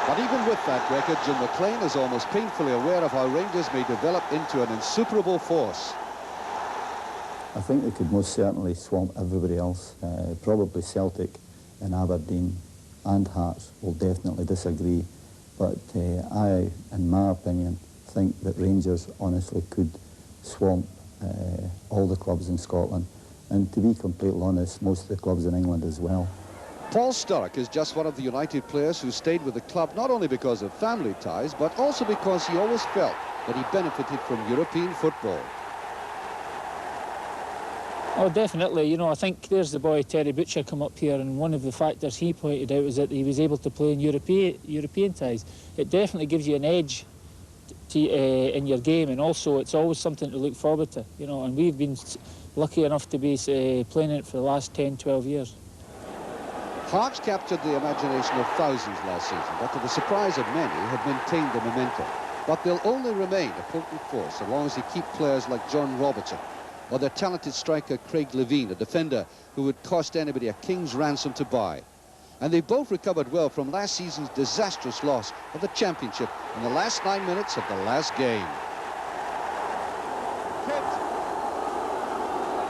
A: But even with that record, Jim McLean is almost painfully aware of how Rangers may develop into an insuperable force.
U: I think they could most certainly swamp everybody else. Probably Celtic and Aberdeen and Hearts will definitely disagree. But I, in my opinion, think that Rangers honestly could swamp all the clubs in Scotland. And to be completely honest, most of the clubs in England as well.
A: Paul Sturrock is just one of the United players who stayed with the club not only because of family ties, but also because he always felt that he benefited from European football.
C: Oh, definitely. You know, I think there's the boy Terry Butcher come up here, and one of the factors he pointed out was that he was able to play in European ties. It definitely gives you an edge in your game, and also it's always something to look forward to, you know, and we've been lucky enough to be playing it for the last 10, 12 years.
A: Hearts captured the imagination of thousands last season, but to the surprise of many, have maintained the momentum. But they'll only remain a potent force so long as they keep players like John Robertson, or their talented striker Craig Levein, a defender who would cost anybody a king's ransom to buy. And they both recovered well from last season's disastrous loss of the championship in the last 9 minutes of the last game.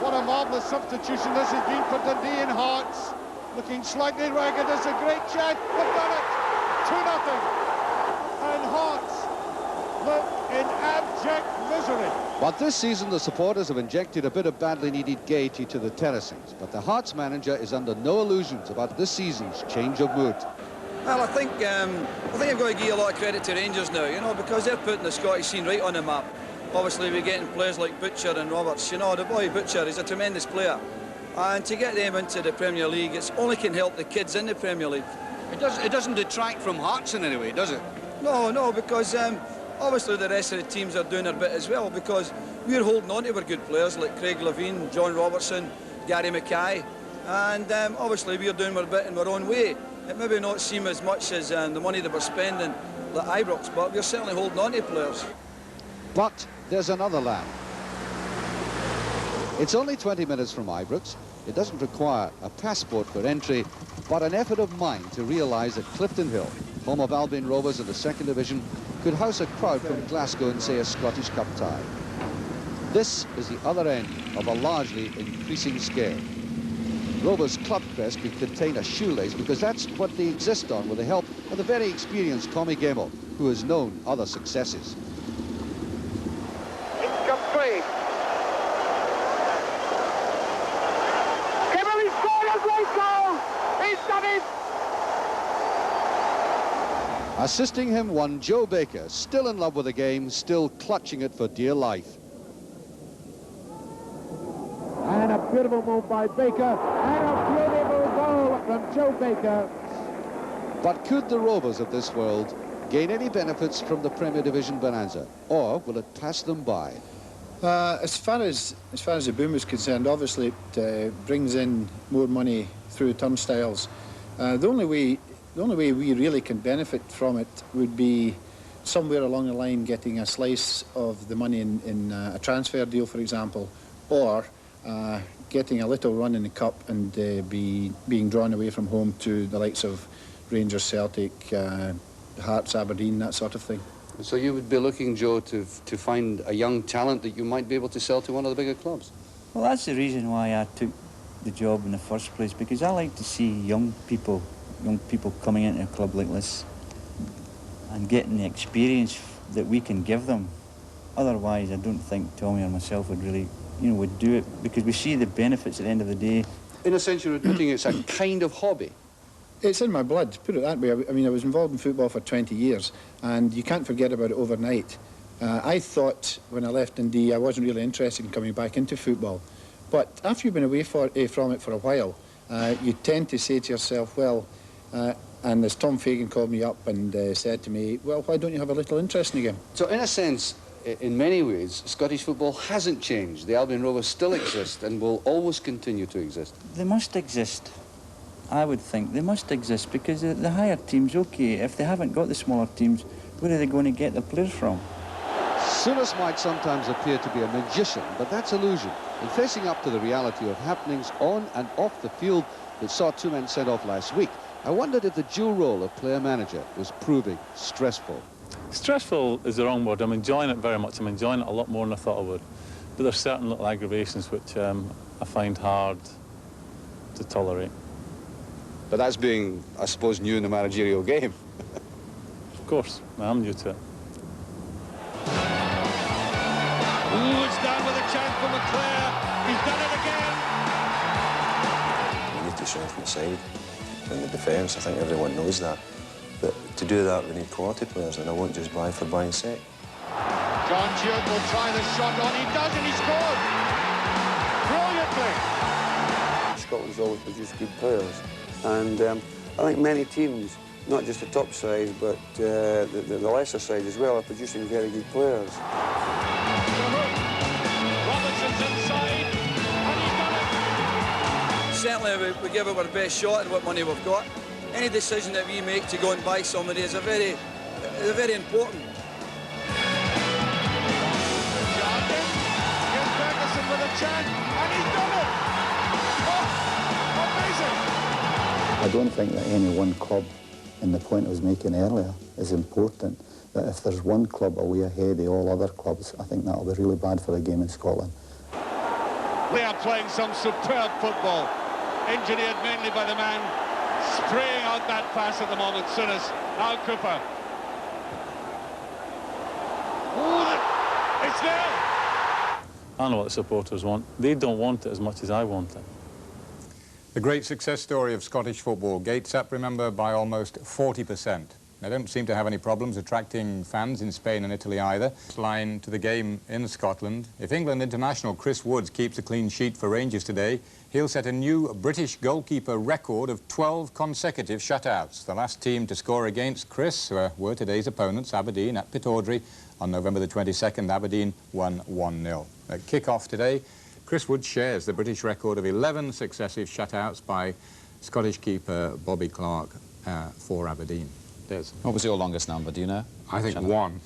D: What a marvellous substitution this has been for Dundee and Hearts. Looking slightly ragged, there's a great chance. They've done it! 2-0. And Hearts look in abject misery.
A: But this season, the supporters have injected a bit of badly needed gaiety to the terracings. But the Hearts manager is under no illusions about this season's change of mood.
B: Well, I think I've got to give a lot of credit to Rangers now, you know, because they're putting the Scottish scene right on the map. Obviously, we're getting players like Butcher and Roberts. You know, the boy Butcher is a tremendous player. And to get them into the Premier League, it only can help the kids in the Premier League.
A: It doesn't detract from Hearts in any way, does it?
B: No, because obviously the rest of the teams are doing their bit as well, because we're holding on to our good players like Craig Levein, John Robertson, Gary Mackay, and obviously we're doing our bit in our own way. It maybe not seem as much as the money that we're spending like Ibrox, but we're certainly holding on to players.
A: But there's another land. It's only 20 minutes from Ibrox. It doesn't require a passport for entry, but an effort of mind to realise that Clifton Hill, home of Albion Rovers in the second division, could house a crowd from Glasgow in, say, a Scottish Cup tie. This is the other end of a largely increasing scale. Rovers' club crest could contain a shoelace, because that's what they exist on, with the help of the very experienced Tommy Gemmell, who has known other successes.
D: In comes Craig. Gemmell, he's scored a great goal! He's done it!
A: Assisting him, one Joe Baker, still in love with the game, still clutching it for dear life.
D: And a beautiful move by Baker, and a beautiful goal from Joe Baker.
A: But could the Rovers of this world gain any benefits from the Premier Division bonanza, or will it pass them by?
W: As far as the boom is concerned, obviously it brings in more money through turnstiles. The only way we really can benefit from it would be somewhere along the line getting a slice of the money in a transfer deal, for example, or getting a little run in the Cup and being drawn away from home to the likes of Rangers, Celtic, Hearts, Aberdeen, that sort of thing.
X: So you would be looking, Joe, to find a young talent that you might be able to sell to one of the bigger clubs?
Y: Well, that's the reason why I took the job in the first place, because I like to see young people coming into a club like this and getting the experience that we can give them. Otherwise, I don't think Tommy or myself would really, would do it, because we see the benefits at the end of the day.
X: In a sense, you're admitting it's a kind of hobby.
W: It's in my blood, put it that way. I mean, I was involved in football for 20 years, and you can't forget about it overnight. I thought when I left Dundee I wasn't really interested in coming back into football. But after you've been away from it for a while, you tend to say to yourself, well, and as Tom Fagan called me up and said to me, well, why don't you have a little interest in the game?
X: So in a sense, in many ways, Scottish football hasn't changed. The Albion Rovers still exist and will always continue to exist.
Y: They must exist. I would think they must exist, because the higher teams, okay, if they haven't got the smaller teams, where are they going to get the players from?
A: Souness might sometimes appear to be a magician, but that's illusion. In facing up to the reality of happenings on and off the field that saw two men sent off last week, I wondered if the dual role of player-manager was proving stressful.
Q: Stressful is the wrong word. I'm enjoying it very much. I'm enjoying it a lot more than I thought I would. But there's certain little aggravations which I find hard to tolerate.
X: But that's being, I suppose, new in the managerial game.
Q: Of course, I'm new to it.
P: Ooh, it's down with a chance for McClare. He's done it again.
R: We need to strengthen the side in the defence. I think everyone knows that. But to do that, we need quality players, and I won't just buy for buying sake.
D: John Stewart will try the shot on. He does, and he scores. Brilliant quickly.
T: Scotland's always produced good players, and I think many teams, not just the top side, but the lesser side as well, are producing very good players.
P: Robertson's inside, and he's done it.
B: Certainly we give it our best shot at what money we've got. Any decision that we make to go and buy somebody is a very important.
D: Here's Ferguson with a chance, and he's done it! Oh, amazing!
U: I don't think that any one club, and the point I was making earlier, is important. That if there's one club away ahead of all other clubs, I think that'll be really bad for the game in Scotland.
D: They are playing some superb football, engineered mainly by the man spraying out that pass at the moment, Souness. Now Cooper. Ooh, it's there!
Q: I know what the supporters want. They don't want it as much as I want it.
O: The great success story of Scottish football gates up, remember, by almost 40%. They don't seem to have any problems attracting fans in Spain and Italy either. Line to the game in Scotland. If England international Chris Woods keeps a clean sheet for Rangers today, he'll set a new British goalkeeper record of 12 consecutive shutouts. The last team to score against Chris were today's opponents, Aberdeen, at Pittodrie on November the 22nd. Aberdeen won 1-0. At kick-off today, Chris Woods shares the British record of 11 successive shutouts by Scottish keeper Bobby Clark for Aberdeen. Des.
E: What was your longest number, do you know?
O: I think 1.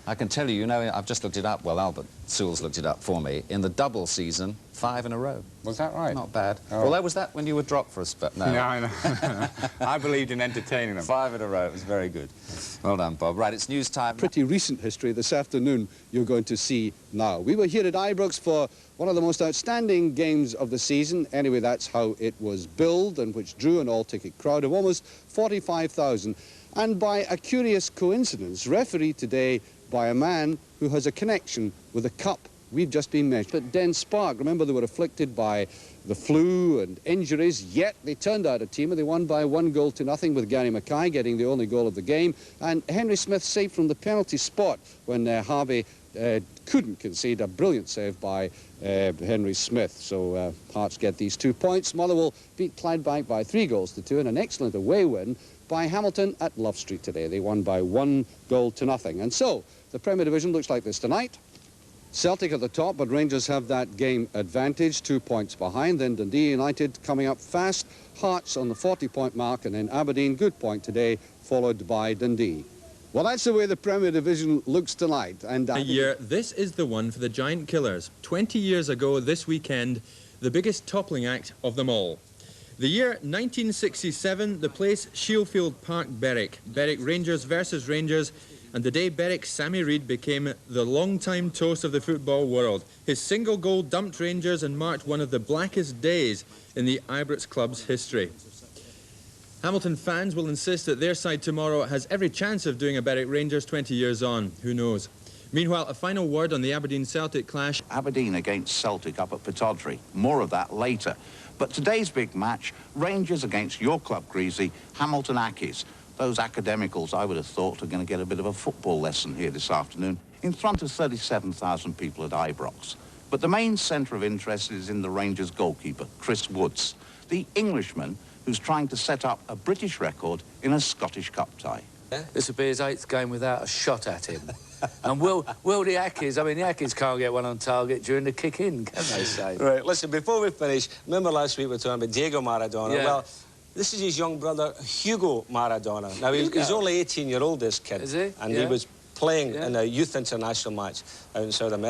E: I can tell you, you know, I've just looked it up. Well, Albert Sewell's looked it up for me. In the double season, 5 in a row.
O: Was that right?
E: Not bad.
O: Oh.
E: Although, was that when you were dropped for a spell? No.
O: No, I know. I believed in entertaining them.
E: 5 in a row. It was very good. Well done, Bob. Right, it's news time.
F: Pretty recent history this afternoon you're going to see now. We were here at Ibrox for one of the most outstanding games of the season. Anyway, that's how it was billed, and which drew an all-ticket crowd of almost 45,000. And by a curious coincidence, refereed today by a man who has a connection with a cup we've just been mentioned. But Den Spark, remember, they were afflicted by the flu and injuries, yet they turned out a team and they won by 1-0 with Gary Mackay getting the only goal of the game. And Henry Smith saved from the penalty spot when Harvey couldn't concede a brilliant save by Henry Smith. So Hearts get these 2 points. Motherwell beat Clydebank by 3-2 and an excellent away win by Hamilton at Love Street today. They won by 1-0. And so the Premier Division looks like this tonight. Celtic at the top, but Rangers have that game advantage, 2 points behind. Then Dundee United coming up fast, Hearts on the 40-point mark, and then Aberdeen, good point today, followed by Dundee. Well, that's the way the Premier Division looks tonight. And
I: a year, this is the one for the Giant Killers. 20 years ago this weekend, the biggest toppling act of them all. The year 1967, the place Shielfield Park, Berwick. Berwick Rangers versus Rangers. And the day Berwick's Sammy Reid became the long-time toast of the football world. His single goal dumped Rangers and marked one of the blackest days in the Ibrox club's history. Hamilton fans will insist that their side tomorrow has every chance of doing a Berwick Rangers 20 years on. Who knows? Meanwhile, a final word on the Aberdeen-Celtic clash.
G: Aberdeen against Celtic up at Pittodrie. More of that later. But today's big match, Rangers against your club, Greavsie, Hamilton Accies. Those academicals, I would have thought, are going to get a bit of a football lesson here this afternoon in front of 37,000 people at Ibrox. But the main centre of interest is in the Rangers goalkeeper, Chris Woods, the Englishman who's trying to set up a British record in a Scottish Cup tie.
H: This will be his 8th game without a shot at him. And will the Accies, I mean, the Accies can't get one on target during the kick-in, can they say?
K: Right, listen, before we finish, remember last week we were talking about Diego Maradona?
H: Yeah.
K: Well, this is his young brother, Hugo Maradona. Now, he's only 18-year-old, this kid.
H: Is he?
K: And
H: yeah.
K: he was playing in a youth international match out in South America.